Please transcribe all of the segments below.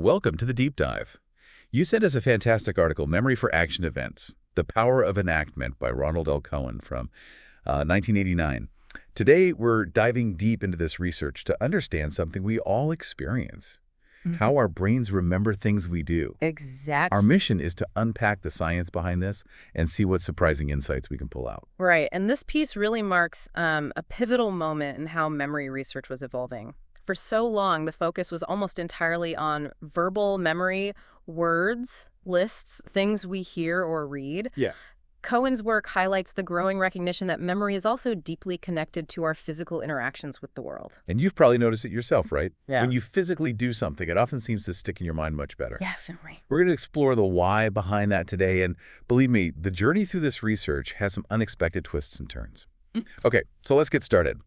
welcome to the Deep Dive. You sent us a fantastic article, Memory for Action Events, The Power of Enactment by Ronald L. Cohen from 1989. Today, we're diving deep into this research to understand something we all experience, how our brains remember things we do. Exactly. Our mission is to unpack the science behind this and see what surprising insights we can pull out. Right. And this piece really marks a pivotal moment in how memory research was evolving. For so long, the focus was almost entirely on verbal memory, words, lists, things we hear or read. Yeah. Cohen's work highlights the growing recognition that memory is also deeply connected to our physical interactions with the world. And you've probably noticed it yourself, right? Yeah. When you physically do something, it often seems to stick in your mind much better. Definitely. We're going to explore the why behind that today, and believe me, the journey through this research has some unexpected twists and turns. Okay, so let's get started.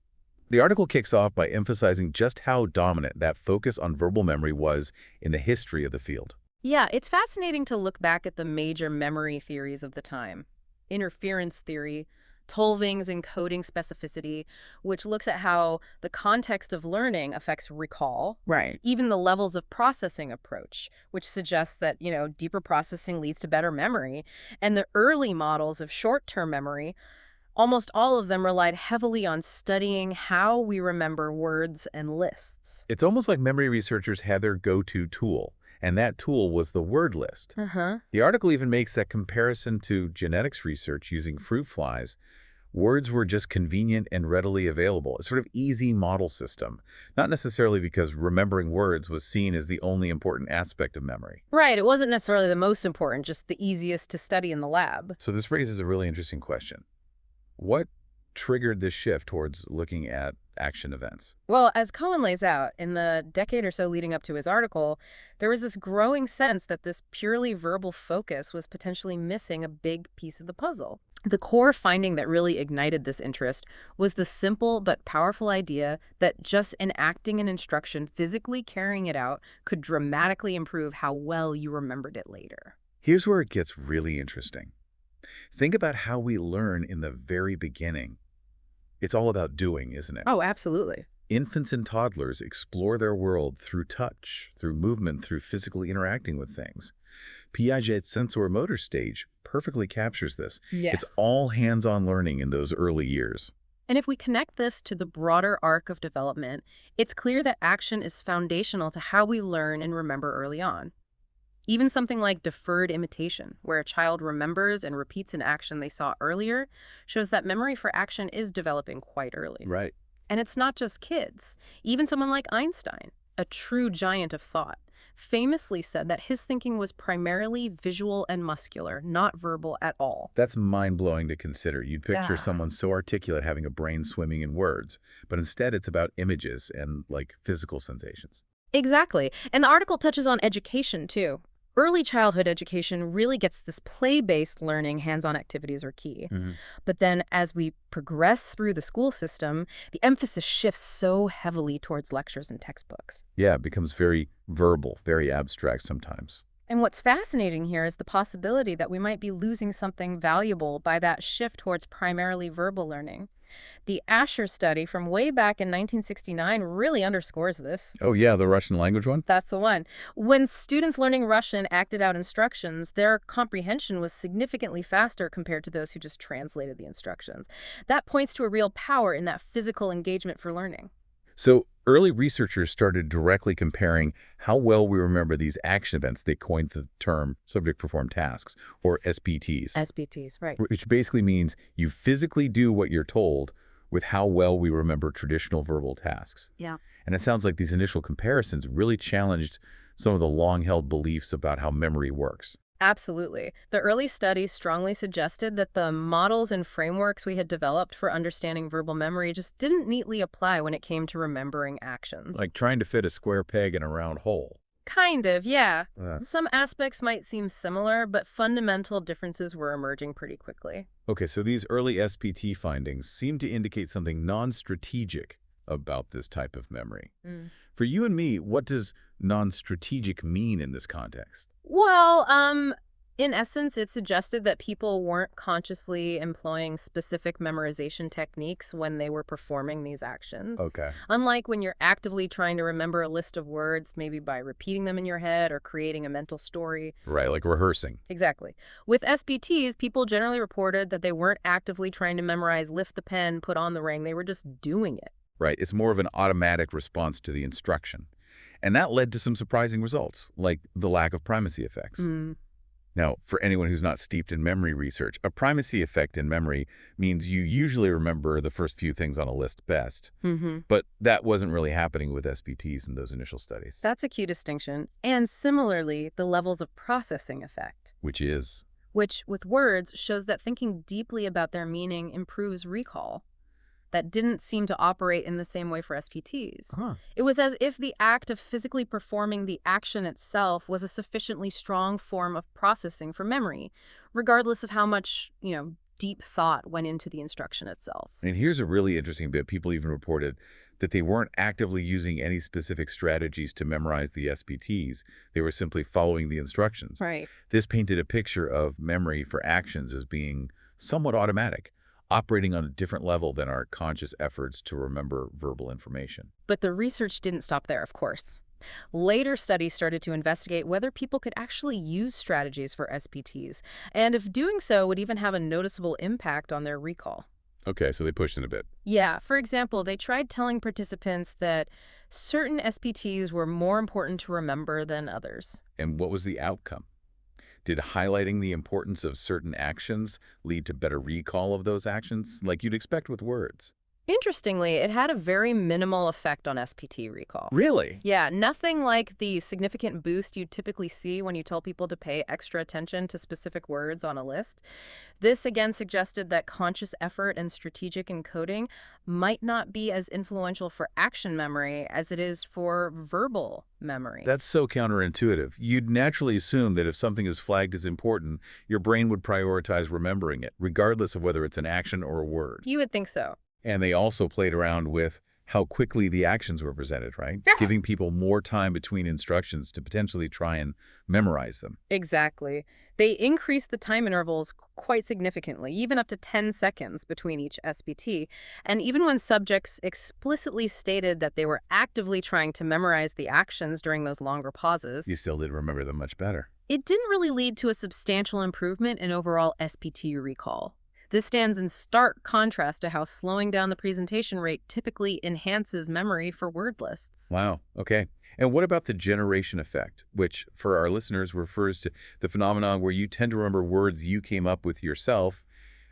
The article kicks off by emphasizing just how dominant that focus on verbal memory was in the history of the field. Yeah, it's fascinating to look back at the major memory theories of the time. Interference theory, Tolving's encoding specificity, which looks at how the context of learning affects recall. Right. Even the levels of processing approach, which suggests that, deeper processing leads to better memory. And the early models of short-term memory, almost all of them relied heavily on studying how we remember words and lists. It's almost like memory researchers had their go-to tool, and that tool was the word list. The article even makes that comparison to genetics research using fruit flies. Words were just convenient and readily available, a sort of easy model system, not necessarily because remembering words was seen as the only important aspect of memory. Right, it wasn't necessarily the most important, just the easiest to study in the lab. So this raises a really interesting question. What triggered this shift towards looking at action events? Well, as Cohen lays out, in the decade or so leading up to his article, there was this growing sense that this purely verbal focus was potentially missing a big piece of the puzzle. The core finding that really ignited this interest was the simple but powerful idea that just enacting an instruction, physically carrying it out, could dramatically improve how well you remembered it later. Here's where it gets really interesting. Think about how we learn in the very beginning. It's all about doing, isn't it? Oh, absolutely. Infants and toddlers explore their world through touch, through movement, through physically interacting with things. Piaget's sensory-motor stage perfectly captures this. Yeah. It's all hands-on learning in those early years. And if we connect this to the broader arc of development, it's clear that action is foundational to how we learn and remember early on. Even something like deferred imitation, where a child remembers and repeats an action they saw earlier, shows that memory for action is developing quite early. Right. And it's not just kids. Even someone like Einstein, a true giant of thought, famously said that his thinking was primarily visual and muscular, not verbal at all. That's mind-blowing to consider. You'd picture someone so articulate having a brain swimming in words, but instead it's about images and, physical sensations. Exactly. And the article touches on education, too. Early childhood education really gets this play-based learning, hands-on activities are key. But then as we progress through the school system, the emphasis shifts so heavily towards lectures and textbooks. Yeah, it becomes very verbal, very abstract sometimes. And what's fascinating here is the possibility that we might be losing something valuable by that shift towards primarily verbal learning. The Asher study from way back in 1969 really underscores this. Oh yeah, the Russian language one? That's the one. When students learning Russian acted out instructions, their comprehension was significantly faster compared to those who just translated the instructions. That points to a real power in that physical engagement for learning. So early researchers started directly comparing how well we remember these action events. They coined the term subject performed tasks, or SPTs. SPTs, right. Which basically means you physically do what you're told with how well we remember traditional verbal tasks. Yeah. And it sounds like these initial comparisons really challenged some of the long-held beliefs about how memory works. Absolutely. The early studies strongly suggested that the models and frameworks we had developed for understanding verbal memory just didn't neatly apply when it came to remembering actions. Like trying to fit a square peg in a round hole. Kind of, yeah. Some aspects might seem similar, but fundamental differences were emerging pretty quickly. Okay, so these early SPT findings seem to indicate something non-strategic about this type of memory. For you and me, what does non-strategic mean in this context? Well, In essence, it suggested that people weren't consciously employing specific memorization techniques when they were performing these actions. Okay. Unlike when you're actively trying to remember a list of words, maybe by repeating them in your head or creating a mental story. Right, like rehearsing. Exactly. With SPTs, people generally reported that they weren't actively trying to memorize lift the pen, put on the ring. They were just doing it. Right, it's more of an automatic response to the instruction. And that led to some surprising results, like the lack of primacy effects. Mm. Now, for anyone who's not steeped in memory research, a primacy effect in memory means you usually remember the first few things on a list best. Mm-hmm. But that wasn't really happening with SPTs in those initial studies. That's a key distinction. And similarly, the levels of processing effect, Which is, which with words shows that thinking deeply about their meaning improves recall. That didn't seem to operate in the same way for SPTs. huh, It was as if the act of physically performing the action itself was a sufficiently strong form of processing for memory, regardless of how much, deep thought went into the instruction itself. and here's a really interesting bit. People even reported that they weren't actively using any specific strategies to memorize the SPTs. They were simply following the instructions. Right. This painted a picture of memory for actions as being somewhat automatic, operating on a different level than our conscious efforts to remember verbal information. But the research didn't stop there, of course. Later studies started to investigate whether people could actually use strategies for SPTs, and if doing so would even have a noticeable impact on their recall. Okay, so they pushed it a bit. Yeah, for example, they tried telling participants that certain SPTs were more important to remember than others. And what was the outcome? Did highlighting the importance of certain actions lead to better recall of those actions, like you'd expect with words? Interestingly, it had a very minimal effect on SPT recall. Really? Yeah, nothing like the significant boost you typically see when you tell people to pay extra attention to specific words on a list. This again suggested that conscious effort and strategic encoding might not be as influential for action memory as it is for verbal memory. That's so counterintuitive. You'd naturally assume that if something is flagged as important, your brain would prioritize remembering it, regardless of whether it's an action or a word. You would think so. And they also played around with how quickly the actions were presented, right? Yeah. Giving people more time between instructions to potentially try and memorize them. Exactly. They increased the time intervals quite significantly, even up to 10 seconds between each SPT. And even when subjects explicitly stated that they were actively trying to memorize the actions during those longer pauses, You still did remember them much better. it didn't really lead to a substantial improvement in overall SPT recall. This stands in stark contrast to how slowing down the presentation rate typically enhances memory for word lists. Wow. Okay. And what about the generation effect, which for our listeners refers to the phenomenon where you tend to remember words you came up with yourself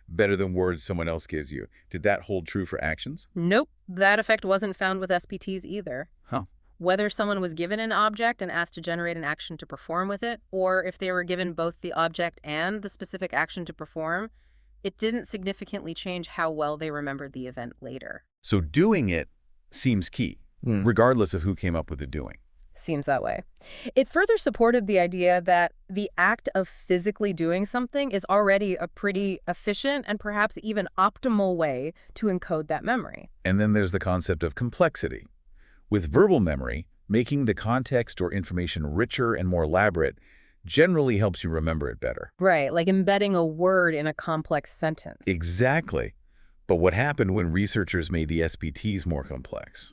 better than words someone else gives you? Did that hold true for actions? Nope, that effect wasn't found with SPTs either. Huh. Whether someone was given an object and asked to generate an action to perform with it, or if they were given both the object and the specific action to perform, it didn't significantly change how well they remembered the event later. So doing it seems key, regardless of who came up with the doing. Seems that way. It further supported the idea that the act of physically doing something is already a pretty efficient and perhaps even optimal way to encode that memory. And then there's the concept of complexity. With verbal memory, making the context or information richer and more elaborate generally helps you remember it better. Right, like embedding a word in a complex sentence. Exactly. But what happened when researchers made the SPTs more complex?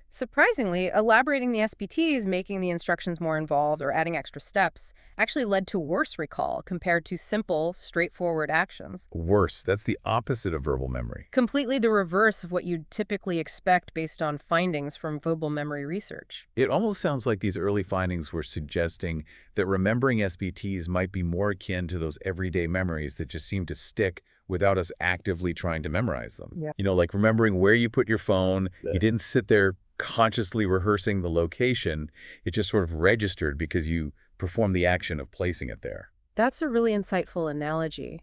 Surprisingly, elaborating the SPTs, making the instructions more involved, or adding extra steps actually led to worse recall compared to simple, straightforward actions. Worse, that's the opposite of verbal memory. Completely the reverse of what you'd typically expect based on findings from verbal memory research. It almost sounds like these early findings were suggesting that remembering SPTs might be more akin to those everyday memories that just seem to stick without us actively trying to memorize them. Yeah. Like remembering where you put your phone. You didn't sit there consciously rehearsing the location. It just sort of registered because you performed the action of placing it there. That's a really insightful analogy.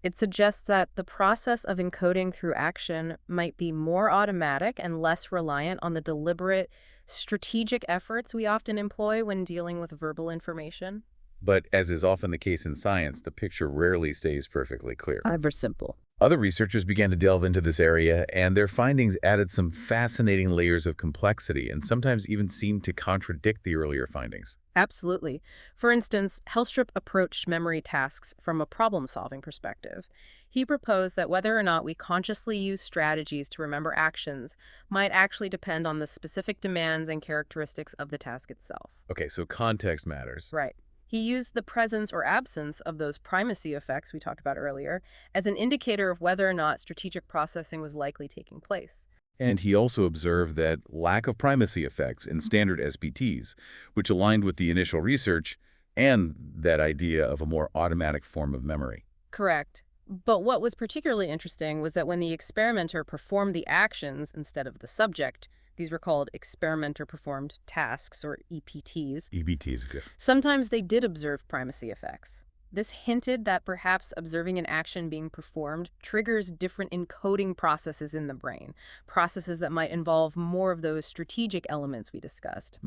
It suggests that the process of encoding through action might be more automatic and less reliant on the deliberate, strategic efforts we often employ when dealing with verbal information. But as is often the case in science, the picture rarely stays perfectly clear. Ever simple. Other researchers began to delve into this area, and their findings added some fascinating layers of complexity and sometimes even seemed to contradict the earlier findings. Absolutely. For instance, Hellstrop approached memory tasks from a problem-solving perspective. He proposed that whether or not we consciously use strategies to remember actions might actually depend on the specific demands and characteristics of the task itself. Okay, so context matters. Right. He used the presence or absence of those primacy effects we talked about earlier as an indicator of whether or not strategic processing was likely taking place. And he also observed that lack of primacy effects in standard SPTs, which aligned with the initial research and that idea of a more automatic form of memory. Correct. But what was particularly interesting was that when the experimenter performed the actions instead of the subject, these were called experimenter-performed tasks, or EPTs, EBT is good. sometimes they did observe primacy effects. This hinted that perhaps observing an action being performed triggers different encoding processes in the brain, processes that might involve more of those strategic elements we discussed.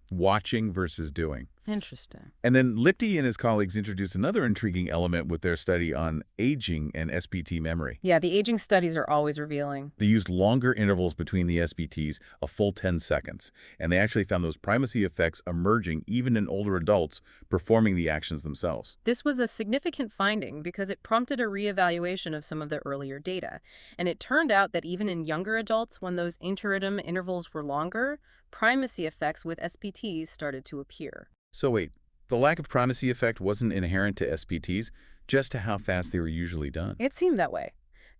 Watching versus doing. Interesting. And then Lipke and his colleagues introduced another intriguing element with their study on aging and SPT memory. Yeah, the aging studies are always revealing. They used longer intervals between the SPTs, a full 10 seconds, and they actually found those primacy effects emerging even in older adults performing the actions themselves. This was a significant finding because it prompted a reevaluation of some of the earlier data. And it turned out that even in younger adults, when those interretum intervals were longer, primacy effects with SPTs started to appear. So wait, the lack of primacy effect wasn't inherent to SPTs, just to how fast they were usually done. It seemed that way.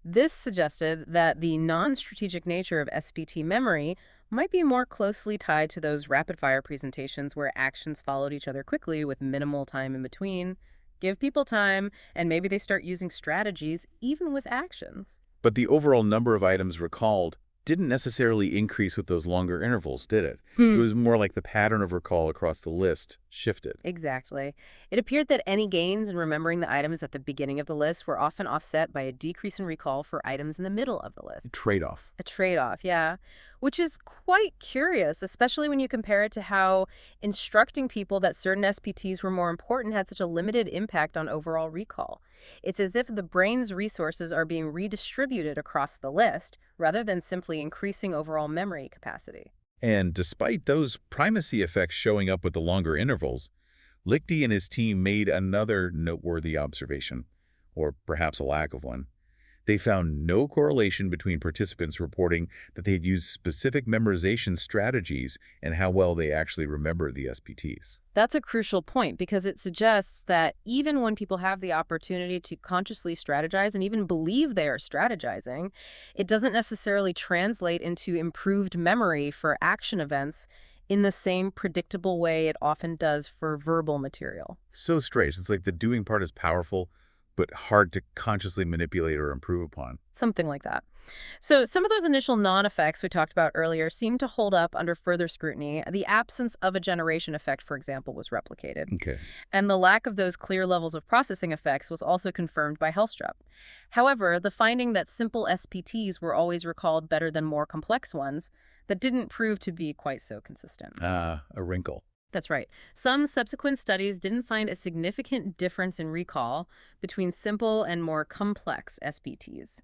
This suggested that the non-strategic nature of SPT memory might be more closely tied to those rapid-fire presentations where actions followed each other quickly with minimal time in between. Give people time, and maybe they start using strategies even with actions. But the overall number of items recalled didn't necessarily increase with those longer intervals, did it? It was more like the pattern of recall across the list shifted. Exactly. It appeared that any gains in remembering the items at the beginning of the list were often offset by a decrease in recall for items in the middle of the list. Trade-off. A trade-off, yeah. Which is quite curious, especially when you compare it to how instructing people that certain SPTs were more important had such a limited impact on overall recall. It's as if the brain's resources are being redistributed across the list rather than simply increasing overall memory capacity. And despite those primacy effects showing up with the longer intervals, Lichty and his team made another noteworthy observation, or perhaps a lack of one. They found no correlation between participants reporting that they'd used specific memorization strategies and how well they actually remember the SPTs. That's a crucial point because it suggests that even when people have the opportunity to consciously strategize and even believe they are strategizing, it doesn't necessarily translate into improved memory for action events in the same predictable way it often does for verbal material. So strange. It's like the doing part is powerful, but hard to consciously manipulate or improve upon. Something like that. So some of those initial non-effects we talked about earlier seem to hold up under further scrutiny. The absence of a generation effect, for example, was replicated. Okay. And the lack of those clear levels of processing effects was also confirmed by Hellstrop. However, the finding that simple SPTs were always recalled better than more complex ones, that didn't prove to be quite so consistent. A wrinkle. That's right. Some subsequent studies didn't find a significant difference in recall between simple and more complex SPTs.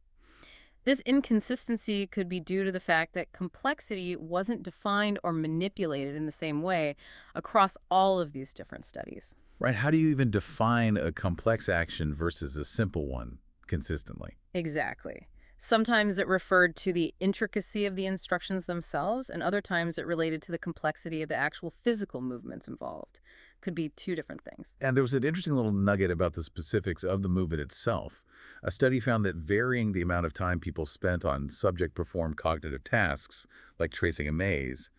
This inconsistency could be due to the fact that complexity wasn't defined or manipulated in the same way across all of these different studies. Right, how do you even define a complex action versus a simple one consistently? Exactly. Sometimes it referred to the intricacy of the instructions themselves, and other times it related to the complexity of the actual physical movements involved. Could be two different things. And there was an interesting little nugget about the specifics of the movement itself. A study found that varying the amount of time people spent on subject-performed cognitive tasks, like tracing a maze,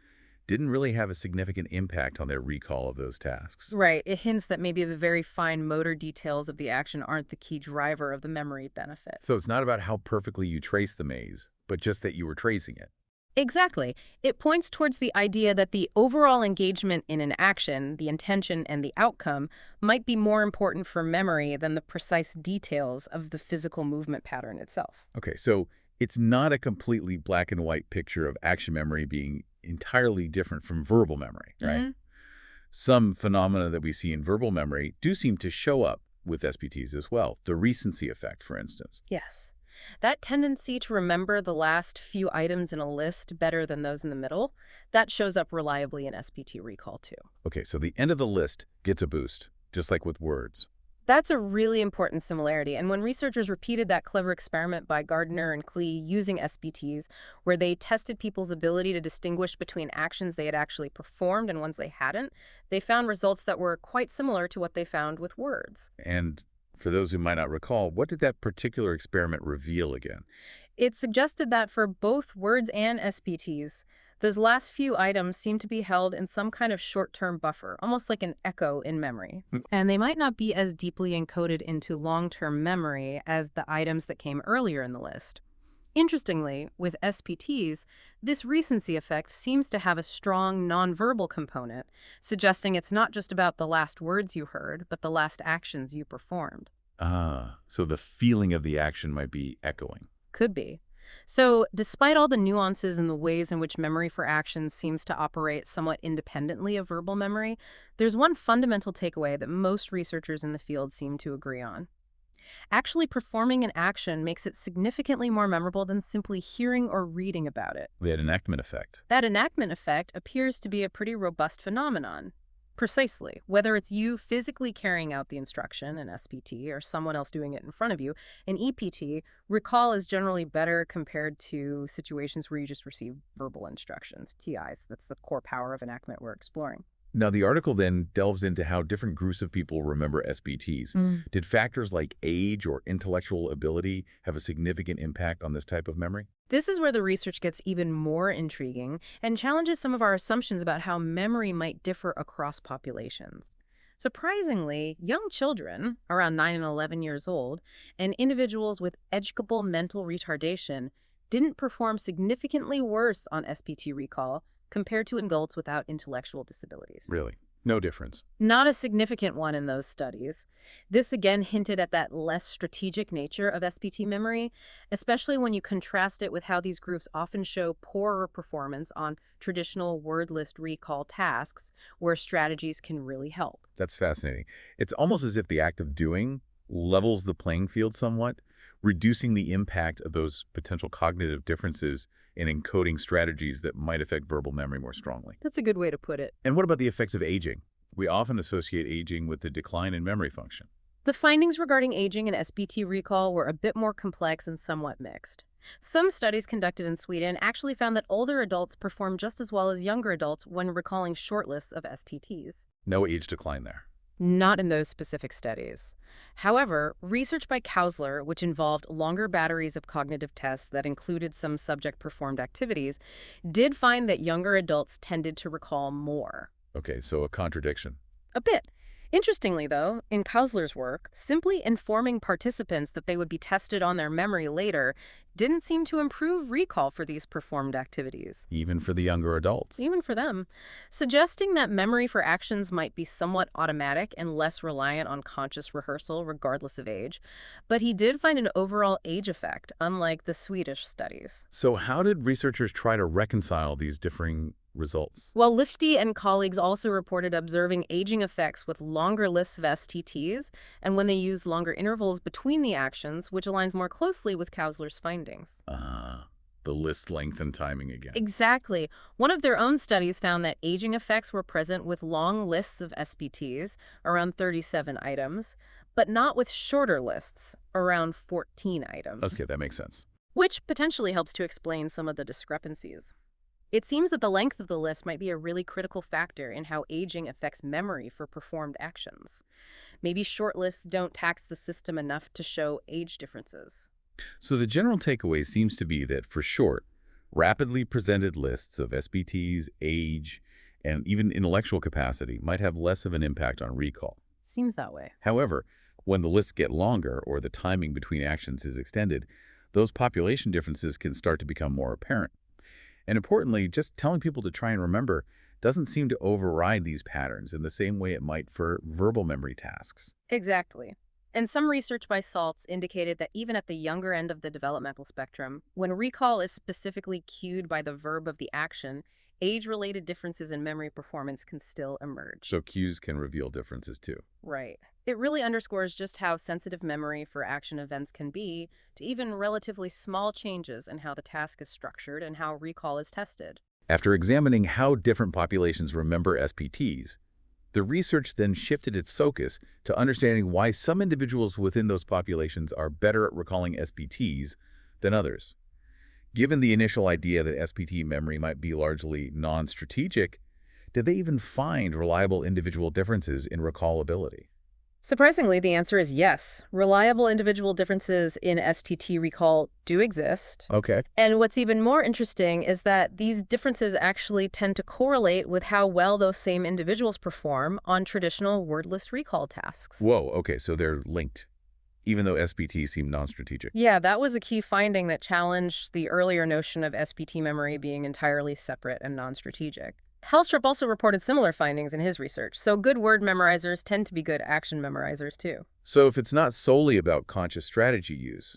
didn't really have a significant impact on their recall of those tasks. Right. It hints that maybe the very fine motor details of the action aren't the key driver of the memory benefit. So it's not about how perfectly you trace the maze, but just that you were tracing it. Exactly. It points towards the idea that the overall engagement in an action, the intention and the outcome, might be more important for memory than the precise details of the physical movement pattern itself. Okay, so it's not a completely black and white picture of action memory being entirely different from verbal memory, right? Some phenomena that we see in verbal memory do seem to show up with SPTs as well. The recency effect, for instance. Yes. That tendency to remember the last few items in a list better than those in the middle, that shows up reliably in SPT recall too. Okay, so the end of the list gets a boost, just like with words. That's a really important similarity. And when researchers repeated that clever experiment by Gardner and Klee using SBTs, where they tested people's ability to distinguish between actions they had actually performed and ones they hadn't, they found results that were quite similar to what they found with words. And for those who might not recall, what did that particular experiment reveal again? It suggested that for both words and SPTs, those last few items seem to be held in some kind of short-term buffer, almost like an echo in memory. Hmm. And they might not be as deeply encoded into long-term memory as the items that came earlier in the list. Interestingly, with SPTs, this recency effect seems to have a strong nonverbal component, suggesting it's not just about the last words you heard, but the last actions you performed. Ah, so the feeling of the action might be echoing. Could be. So, despite all the nuances and the ways in which memory for actions seems to operate somewhat independently of verbal memory, there's one fundamental takeaway that most researchers in the field seem to agree on. Actually performing an action makes it significantly more memorable than simply hearing or reading about it. The enactment effect. That enactment effect appears to be a pretty robust phenomenon. Precisely. Whether it's you physically carrying out the instruction, an SPT, or someone else doing it in front of you, an EPT, recall is generally better compared to situations where you just receive verbal instructions, TIs. That's the core power of enactment we're exploring. Now, the article then delves into how different groups of people remember SBTs. Did factors like age or intellectual ability have a significant impact on this type of memory? This is where the research gets even more intriguing and challenges some of our assumptions about how memory might differ across populations. Surprisingly, young children, around 9 and 11 years old, and individuals with educable mental retardation didn't perform significantly worse on SPT recall compared to adults without intellectual disabilities. Really? No difference. Not a significant one in those studies. This again hinted at that less strategic nature of SPT memory, especially when you contrast it with how these groups often show poorer performance on traditional word list recall tasks where strategies can really help. That's fascinating. It's almost as if the act of doing levels the playing field somewhat, reducing the impact of those potential cognitive differences in encoding strategies that might affect verbal memory more strongly. That's a good way to put it. And what about the effects of aging? We often associate aging with the decline in memory function. The findings regarding aging and SPT recall were a bit more complex and somewhat mixed. Some studies conducted in Sweden actually found that older adults performed just as well as younger adults when recalling short lists of SPTs. No age decline there. Not in those specific studies. However, research by Kausler, which involved longer batteries of cognitive tests that included some subject-performed activities, did find that younger adults tended to recall more. Okay, so a contradiction. A bit. Interestingly, though, in Kausler's work, simply informing participants that they would be tested on their memory later didn't seem to improve recall for these performed activities. Even for the younger adults. Even for them, suggesting that memory for actions might be somewhat automatic and less reliant on conscious rehearsal regardless of age. But he did find an overall age effect, unlike the Swedish studies. So how did researchers try to reconcile these differing results? Well, Lichty and colleagues also reported observing aging effects with longer lists of STTs and when they used longer intervals between the actions, which aligns more closely with Kausler's findings. The list length and timing again. Exactly. One of their own studies found that aging effects were present with long lists of SPTs, around 37 items, but not with shorter lists, around 14 items. Okay, that makes sense. Which potentially helps to explain some of the discrepancies. It seems that the length of the list might be a really critical factor in how aging affects memory for performed actions. Maybe short lists don't tax the system enough to show age differences. So the general takeaway seems to be that for short, rapidly presented lists of SBTs, age, and even intellectual capacity might have less of an impact on recall. Seems that way. However, when the lists get longer or the timing between actions is extended, those population differences can start to become more apparent. And importantly, just telling people to try and remember doesn't seem to override these patterns in the same way it might for verbal memory tasks. Exactly. And some research by Saltz indicated that even at the younger end of the developmental spectrum, when recall is specifically cued by the verb of the action, age-related differences in memory performance can still emerge. So cues can reveal differences too. Right. It really underscores just how sensitive memory for action events can be to even relatively small changes in how the task is structured and how recall is tested. After examining how different populations remember SPTs, the research then shifted its focus to understanding why some individuals within those populations are better at recalling SPTs than others. Given the initial idea that SPT memory might be largely non-strategic, did they even find reliable individual differences in recallability? Surprisingly, the answer is yes. Reliable individual differences in STT recall do exist. Okay. And what's even more interesting is that these differences actually tend to correlate with how well those same individuals perform on traditional wordless recall tasks. Whoa, okay, so they're linked, even though SPT seem non-strategic. Yeah, that was a key finding that challenged the earlier notion of SPT memory being entirely separate and non-strategic. Helstrup also reported similar findings in his research, so good word memorizers tend to be good action memorizers too. So if it's not solely about conscious strategy use,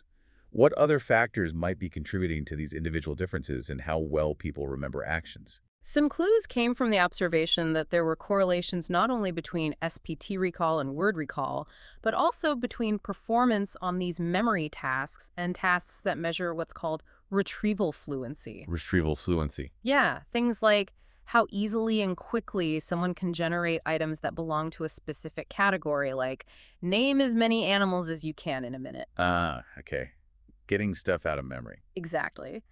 what other factors might be contributing to these individual differences in how well people remember actions? Some clues came from the observation that there were correlations not only between SPT recall and word recall, but also between performance on these memory tasks and tasks that measure what's called retrieval fluency. Retrieval fluency. Yeah, things like how easily and quickly someone can generate items that belong to a specific category, like name as many animals as you can in a minute. Ah, okay. Getting stuff out of memory. Exactly.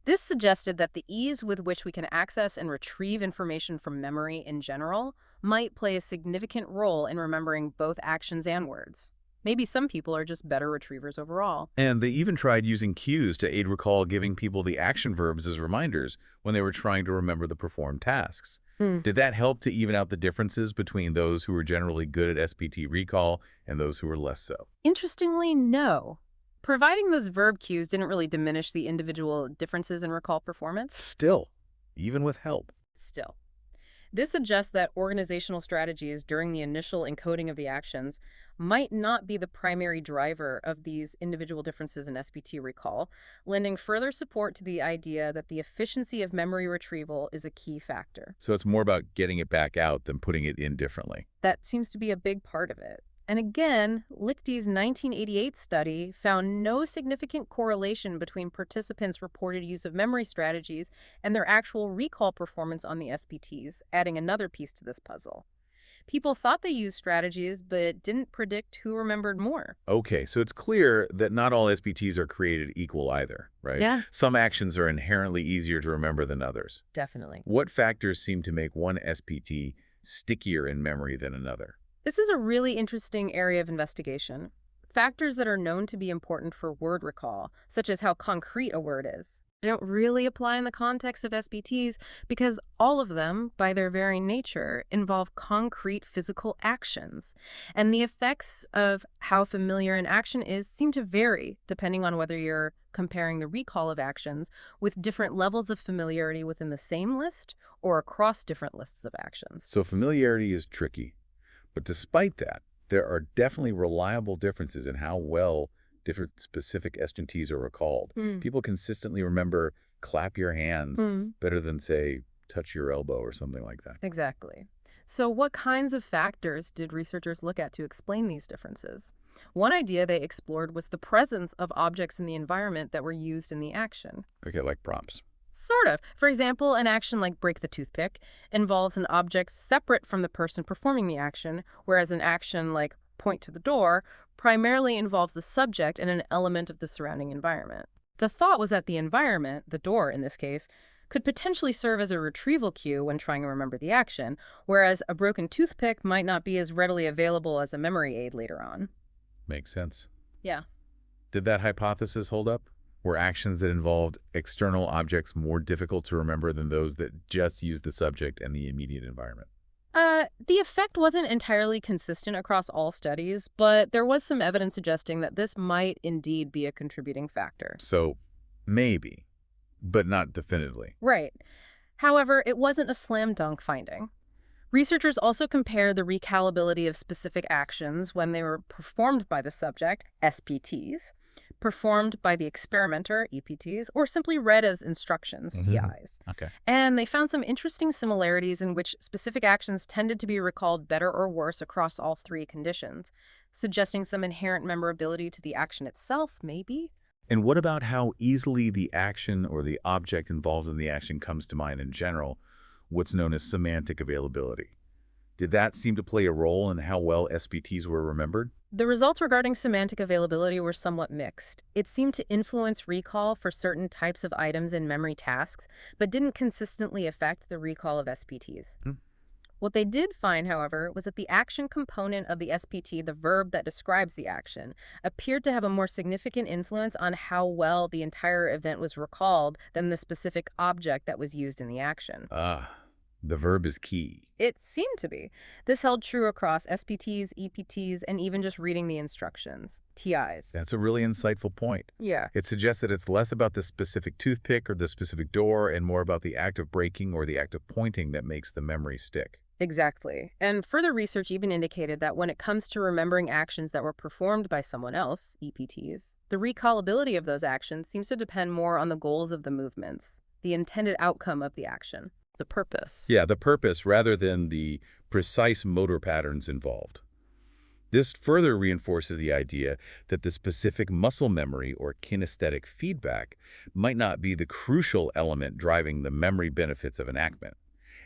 This suggested that the ease with which we can access and retrieve information from memory in general might play a significant role in remembering both actions and words. Maybe some people are just better retrievers overall. And they even tried using cues to aid recall, giving people the action verbs as reminders when they were trying to remember the performed tasks. Hmm. Did that help to even out the differences between those who were generally good at SPT recall and those who were less so? Interestingly, no. Providing those verb cues didn't really diminish the individual differences in recall performance. Still, even with help. Still. This suggests that organizational strategies during the initial encoding of the actions might not be the primary driver of these individual differences in SPT recall, lending further support to the idea that the efficiency of memory retrieval is a key factor. So it's more about getting it back out than putting it in differently. That seems to be a big part of it. And again, Lichty's 1988 study found no significant correlation between participants' reported use of memory strategies and their actual recall performance on the SPTs, adding another piece to this puzzle. People thought they used strategies, but didn't predict who remembered more. Okay, so it's clear that not all SPTs are created equal either, right? Yeah, Some actions are inherently easier to remember than others. definitely. What factors seem to make one SPT stickier in memory than another? This is a really interesting area of investigation. Factors that are known to be important for word recall, such as how concrete a word is, don't really apply in the context of SPTs because all of them, by their very nature, involve concrete physical actions. And the effects of how familiar an action is seem to vary depending on whether you're comparing the recall of actions with different levels of familiarity within the same list or across different lists of actions. So familiarity is tricky. But despite that, there are definitely reliable differences in how well different specific SPTs are recalled. People consistently remember clap your hands better than, say, touch your elbow or something like that. Exactly. So what kinds of factors did researchers look at to explain these differences? One idea they explored was the presence of objects in the environment that were used in the action. Okay, like prompts. Sort of. For example, an action like break the toothpick involves an object separate from the person performing the action, whereas an action like point to the door primarily involves the subject and an element of the surrounding environment. The thought was that the environment, the door in this case, could potentially serve as a retrieval cue when trying to remember the action, whereas a broken toothpick might not be as readily available as a memory aid later on. Makes sense. Yeah. Did that hypothesis hold up? Were actions that involved external objects more difficult to remember than those that just use the subject and the immediate environment? The effect wasn't entirely consistent across all studies, but there was some evidence suggesting that this might indeed be a contributing factor. So, maybe, but not definitively. Right. However, it wasn't a slam dunk finding. Researchers also compared the recallability of specific actions when they were performed by the subject, SPTs, performed by the experimenter, EPTs, or simply read as instructions, TIs. Okay. And they found some interesting similarities in which specific actions tended to be recalled better or worse across all three conditions, suggesting some inherent memorability to the action itself, maybe? And what about how easily the action or the object involved in the action comes to mind in general, what's known as semantic availability? Did that seem to play a role in how well SPTs were remembered? The results regarding semantic availability were somewhat mixed. It seemed to influence recall for certain types of items in memory tasks, but didn't consistently affect the recall of SPTs. Hmm. What they did find, however, was that the action component of the SPT, the verb that describes the action, appeared to have a more significant influence on how well the entire event was recalled than the specific object that was used in the action. Ah, the verb is key. It seemed to be. This held true across SPTs, EPTs, and even just reading the instructions, TIs. That's a really insightful point. Yeah. It suggests that it's less about the specific toothpick or the specific door and more about the act of breaking or the act of pointing that makes the memory stick. Exactly. And further research even indicated that when it comes to remembering actions that were performed by someone else, EPTs, the recallability of those actions seems to depend more on the goals of the movements, the intended outcome of the action, the purpose. Yeah, the purpose rather than the precise motor patterns involved. This further reinforces the idea that the specific muscle memory or kinesthetic feedback might not be the crucial element driving the memory benefits of enactment.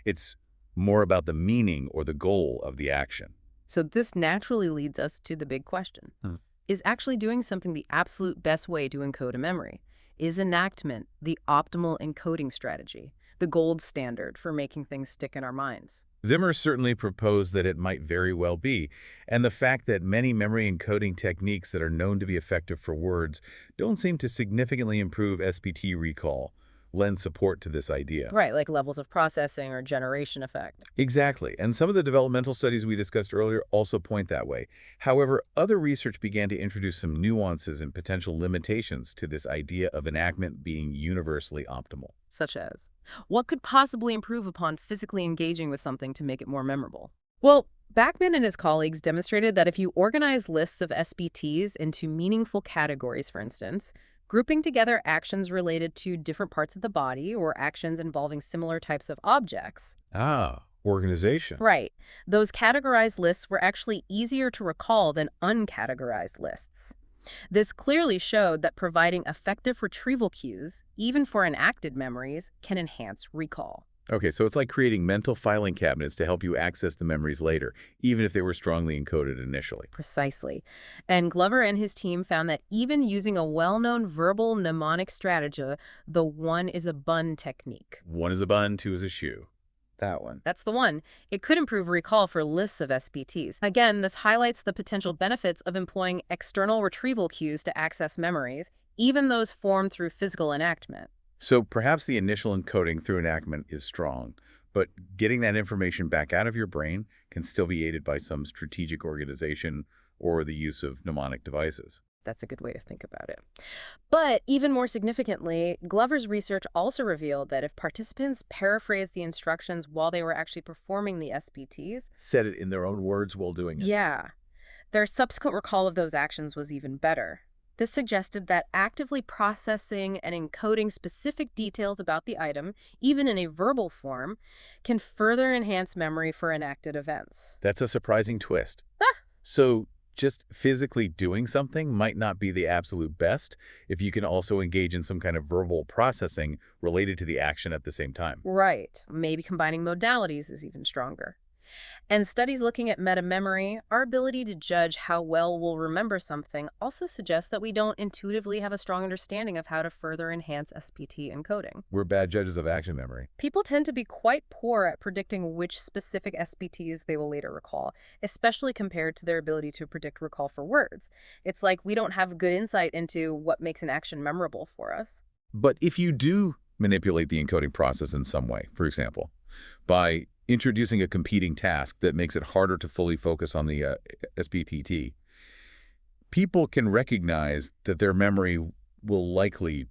It's more about the meaning or the goal of the action. So this naturally leads us to the big question. Is actually doing something the absolute best way to encode a memory? Is enactment the optimal encoding strategy, the gold standard for making things stick in our minds? Wimmer certainly proposed that it might very well be, and the fact that many memory encoding techniques that are known to be effective for words don't seem to significantly improve SPT recall lend support to this idea. Right, like levels of processing or generation effect. Exactly, and some of the developmental studies we discussed earlier also point that way. However, other research began to introduce some nuances and potential limitations to this idea of enactment being universally optimal. Such as, what could possibly improve upon physically engaging with something to make it more memorable? Well, Backman and his colleagues demonstrated that if you organize lists of SBTs into meaningful categories, for instance, grouping together actions related to different parts of the body or actions involving similar types of objects. Ah, organization. Right. Those categorized lists were actually easier to recall than uncategorized lists. This clearly showed that providing effective retrieval cues, even for enacted memories, can enhance recall. Okay, so it's like creating mental filing cabinets to help you access the memories later, even if they were strongly encoded initially. Precisely. And Glover and his team found that even using a well-known verbal mnemonic strategy, the one is a bun technique. One is a bun, two is a shoe. That one. That's the one. It could improve recall for lists of SPTs. Again, this highlights the potential benefits of employing external retrieval cues to access memories, even those formed through physical enactment. So perhaps the initial encoding through enactment is strong, but getting that information back out of your brain can still be aided by some strategic organization or the use of mnemonic devices. That's a good way to think about it. But even more significantly, Glover's research also revealed that if participants paraphrased the instructions while they were actually performing the SPTs, Said it in their own words while doing it. yeah, their subsequent recall of those actions was even better. This suggested that actively processing and encoding specific details about the item, even in a verbal form, can further enhance memory for enacted events. That's a surprising twist. So just physically doing something might not be the absolute best if you can also engage in some kind of verbal processing related to the action at the same time. Right. Maybe combining modalities is even stronger. And studies looking at metamemory, our ability to judge how well we'll remember something, also suggests that we don't intuitively have a strong understanding of how to further enhance SPT encoding. We're bad judges of action memory. People tend to be quite poor at predicting which specific SPTs they will later recall, especially compared to their ability to predict recall for words. It's like we don't have good insight into what makes an action memorable for us. But if you do manipulate the encoding process in some way, for example, by introducing a competing task that makes it harder to fully focus on the SPPT, people can recognize that their memory will likely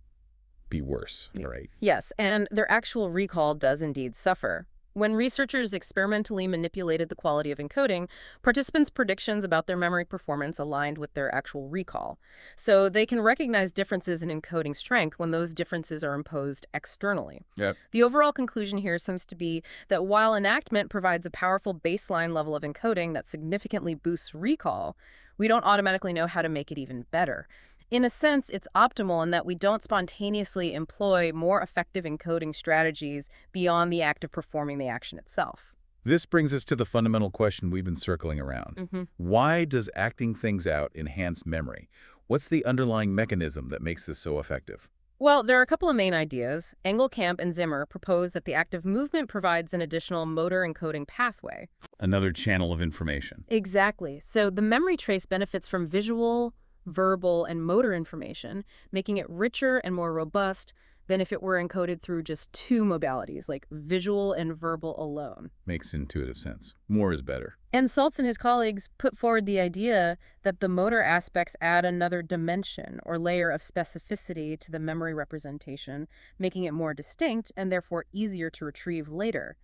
be worse, right? Yes, and their actual recall does indeed suffer. When researchers experimentally manipulated the quality of encoding, participants' predictions about their memory performance aligned with their actual recall. So they can recognize differences in encoding strength when those differences are imposed externally. Yep. The overall conclusion here seems to be that while enactment provides a powerful baseline level of encoding that significantly boosts recall, we don't automatically know how to make it even better. In a sense, it's optimal in that we don't spontaneously employ more effective encoding strategies beyond the act of performing the action itself. This brings us to the fundamental question we've been circling around. Why does acting things out enhance memory? What's the underlying mechanism that makes this so effective? Well, there are a couple of main ideas. Engelkamp and Zimmer propose that the act of movement provides an additional motor encoding pathway. Another channel of information. Exactly. So the memory trace benefits from visual, verbal, and motor information, making it richer and more robust than if it were encoded through just two modalities, like visual and verbal alone. Makes intuitive sense. More is better. And Saltz and his colleagues put forward the idea that the motor aspects add another dimension or layer of specificity to the memory representation, making it more distinct and therefore easier to retrieve later,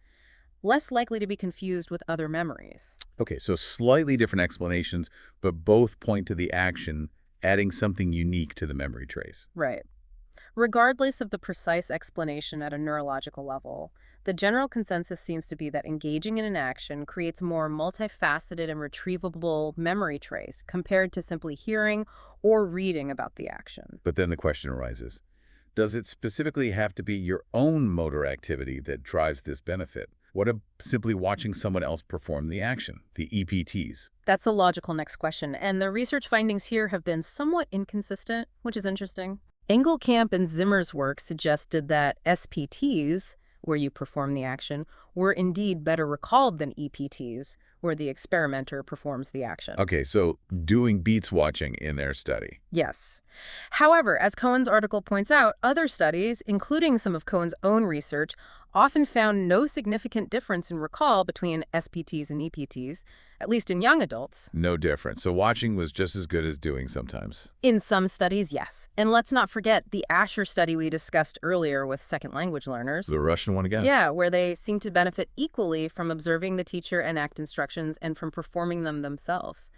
less likely to be confused with other memories. Okay, so slightly different explanations, but both point to the action, adding something unique to the memory trace. Right. Regardless of the precise explanation at a neurological level, the general consensus seems to be that engaging in an action creates a more multifaceted and retrievable memory trace compared to simply hearing or reading about the action. But then the question arises, does it specifically have to be your own motor activity that drives this benefit? What if simply watching someone else perform the action, the EPTs? That's a logical next question, and the research findings here have been somewhat inconsistent, which is interesting. Engelkamp and Zimmer's work suggested that SPTs, where you perform the action, were indeed better recalled than EPTs, where the experimenter performs the action. Okay, so doing beats watching in their study. Yes. However, as Cohen's article points out, other studies, including some of Cohen's own research, often found no significant difference in recall between SPTs and EPTs, at least in young adults. No difference. So watching was just as good as doing sometimes. In some studies, yes. And let's not forget the Asher study we discussed earlier with second language learners. The Russian one again? Yeah, where they seem to benefit equally from observing the teacher enact instructions and from performing them themselves.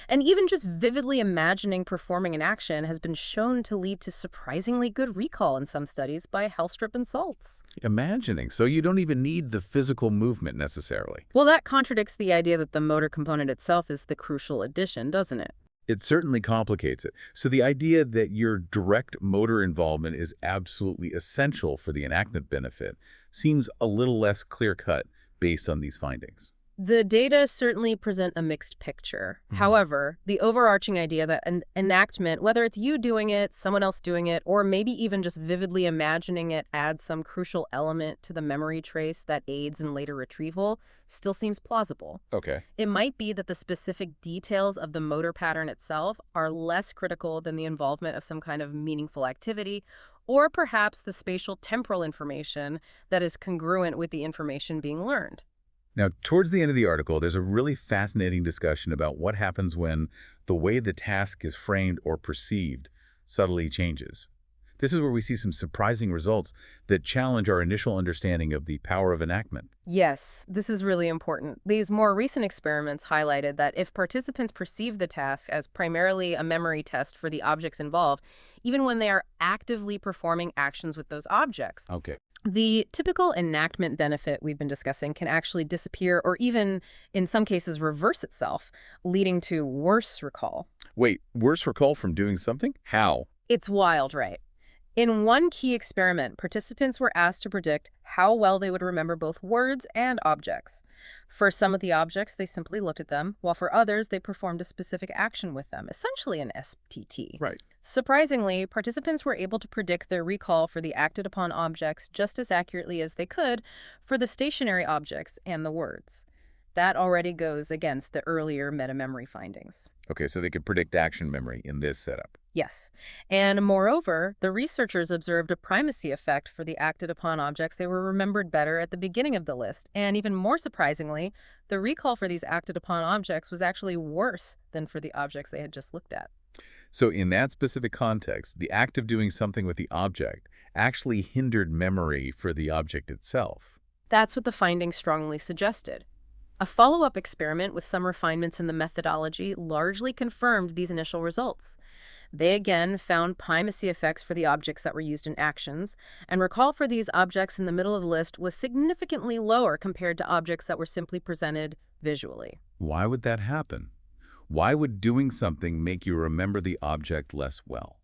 And even just vividly imagining performing an action has been shown to lead to surprisingly good recall in some studies by Hellstrip and Saltz. Imagining. So you don't even need the physical movement necessarily. Well, that contradicts the idea that the motor component itself is the crucial addition, doesn't it? It certainly complicates it. So the idea that your direct motor involvement is absolutely essential for the enactment benefit seems a little less clear-cut based on these findings. The data certainly present a mixed picture. However, the overarching idea that an enactment, whether it's you doing it, someone else doing it, or maybe even just vividly imagining it adds some crucial element to the memory trace that aids in later retrieval, still seems plausible. Okay. It might be that the specific details of the motor pattern itself are less critical than the involvement of some kind of meaningful activity, or perhaps the spatial temporal information that is congruent with the information being learned. Now, towards the end of the article, there's a really fascinating discussion about what happens when the way the task is framed or perceived subtly changes. This is where we see some surprising results that challenge our initial understanding of the power of enactment. Yes, this is really important. These more recent experiments highlighted that if participants perceive the task as primarily a memory test for the objects involved, even when they are actively performing actions with those objects, Okay. the typical enactment benefit we've been discussing can actually disappear or even, in some cases, reverse itself, leading to worse recall. Wait, worse recall from doing something? How? It's wild, right? In one key experiment, participants were asked to predict how well they would remember both words and objects. For some of the objects, they simply looked at them, while for others, they performed a specific action with them, essentially an SPT. Right. Surprisingly, participants were able to predict their recall for the acted-upon objects just as accurately as they could for the stationary objects and the words. That already goes against the earlier metamemory findings. Okay, so they could predict action memory in this setup. Yes. And moreover, the researchers observed a primacy effect for the acted-upon objects. They were remembered better at the beginning of the list. And even more surprisingly, the recall for these acted-upon objects was actually worse than for the objects they had just looked at. So in that specific context, the act of doing something with the object actually hindered memory for the object itself. That's what the findings strongly suggested. A follow-up experiment with some refinements in the methodology largely confirmed these initial results. They again found primacy effects for the objects that were used in actions, and recall for these objects in the middle of the list was significantly lower compared to objects that were simply presented visually. Why would that happen? Why would doing something make you remember the object less well?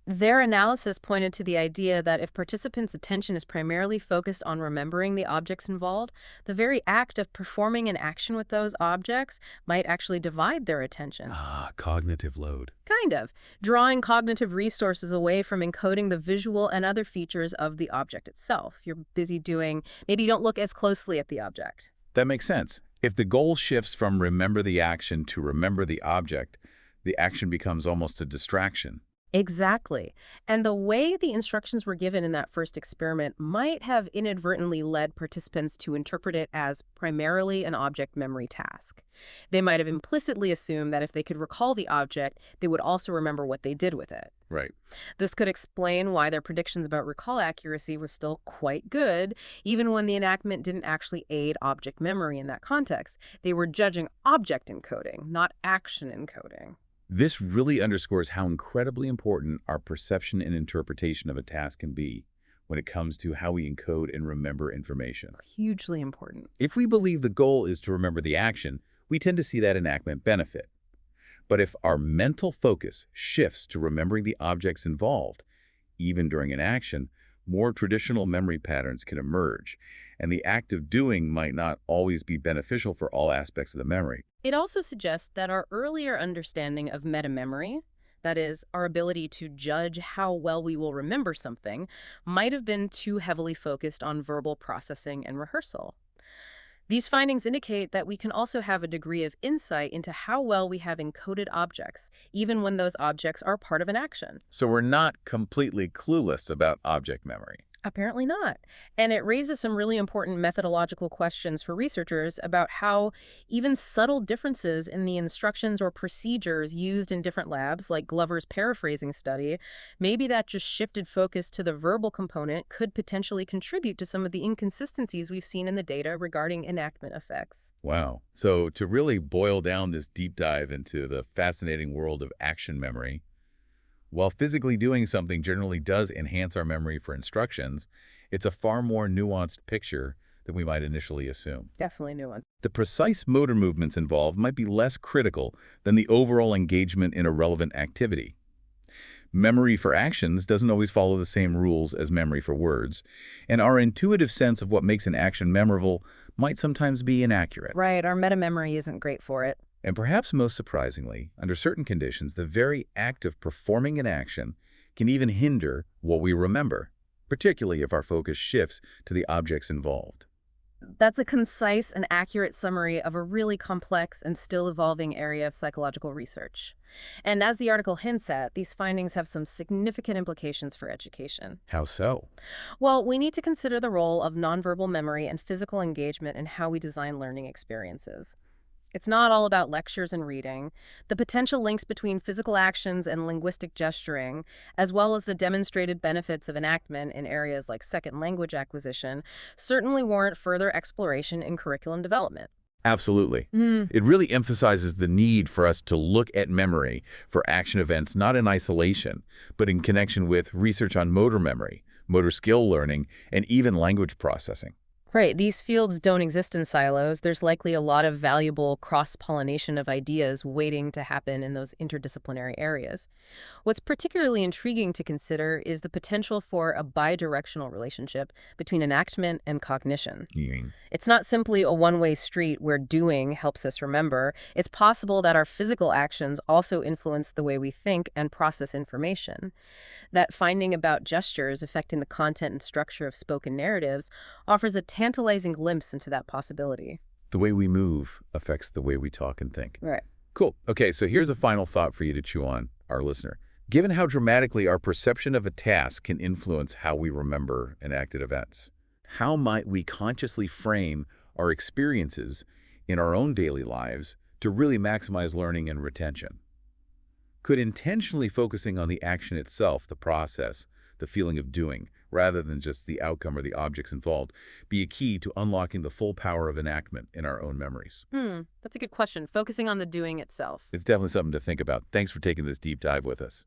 Their analysis pointed to the idea that if participants' attention is primarily focused on remembering the objects involved, the very act of performing an action with those objects might actually divide their attention. Ah, cognitive load. Kind of, drawing cognitive resources away from encoding the visual and other features of the object itself. You're busy doing, maybe you don't look as closely at the object. That makes sense. If the goal shifts from remember the action to remember the object, the action becomes almost a distraction. Exactly. And the way the instructions were given in that first experiment might have inadvertently led participants to interpret it as primarily an object memory task. They might have implicitly assumed that if they could recall the object, they would also remember what they did with it. Right. This could explain why their predictions about recall accuracy were still quite good, even when the enactment didn't actually aid object memory in that context. They were judging object encoding, not action encoding. This really underscores how incredibly important our perception and interpretation of a task can be when it comes to how we encode and remember information. Hugely important. If we believe the goal is to remember the action, we tend to see that enactment benefit. But if our mental focus shifts to remembering the objects involved, even during an action, more traditional memory patterns can emerge, and the act of doing might not always be beneficial for all aspects of the memory. It also suggests that our earlier understanding of metamemory, that is, our ability to judge how well we will remember something, might have been too heavily focused on verbal processing and rehearsal. These findings indicate that we can also have a degree of insight into how well we have encoded objects, even when those objects are part of an action. So we're not completely clueless about object memory. Apparently not. And it raises some really important methodological questions for researchers about how even subtle differences in the instructions or procedures used in different labs, like Glover's paraphrasing study, maybe that just shifted focus to the verbal component could potentially contribute to some of the inconsistencies we've seen in the data regarding enactment effects. Wow. So to really boil down this deep dive into the fascinating world of action memory, while physically doing something generally does enhance our memory for instructions, it's a far more nuanced picture than we might initially assume. Definitely new one. The precise motor movements involved might be less critical than the overall engagement in a relevant activity. Memory for actions doesn't always follow the same rules as memory for words, and our intuitive sense of what makes an action memorable might sometimes be inaccurate. Right, our metamemory isn't great for it. And perhaps most surprisingly, under certain conditions, the very act of performing an action can even hinder what we remember, particularly if our focus shifts to the objects involved. That's a concise and accurate summary of a really complex and still evolving area of psychological research. And as the article hints at, these findings have some significant implications for education. How so? Well, we need to consider the role of nonverbal memory and physical engagement in how we design learning experiences. It's not all about lectures and reading. The potential links between physical actions and linguistic gesturing, as well as the demonstrated benefits of enactment in areas like second language acquisition, certainly warrant further exploration in curriculum development. Absolutely. It really emphasizes the need for us to look at memory for action events not in isolation, but in connection with research on motor memory, motor skill learning, and even language processing. Right, these fields don't exist in silos. There's likely a lot of valuable cross-pollination of ideas waiting to happen in those interdisciplinary areas. What's particularly intriguing to consider is the potential for a bidirectional relationship between enactment and cognition. It's not simply a one-way street where doing helps us remember. It's possible that our physical actions also influence the way we think and process information. That finding about gestures affecting the content and structure of spoken narratives offers a tantalizing glimpse into that possibility. The way we move affects the way we talk and think. Right. Cool. Okay, so here's a final thought for you to chew on, our listener. Given how dramatically our perception of a task can influence how we remember enacted events, how might we consciously frame our experiences in our own daily lives to really maximize learning and retention? Could intentionally focusing on the action itself, the process, the feeling of doing, rather than just the outcome or the objects involved, be a key to unlocking the full power of enactment in our own memories? That's a good question. Focusing on the doing itself. It's definitely something to think about. Thanks for taking this deep dive with us.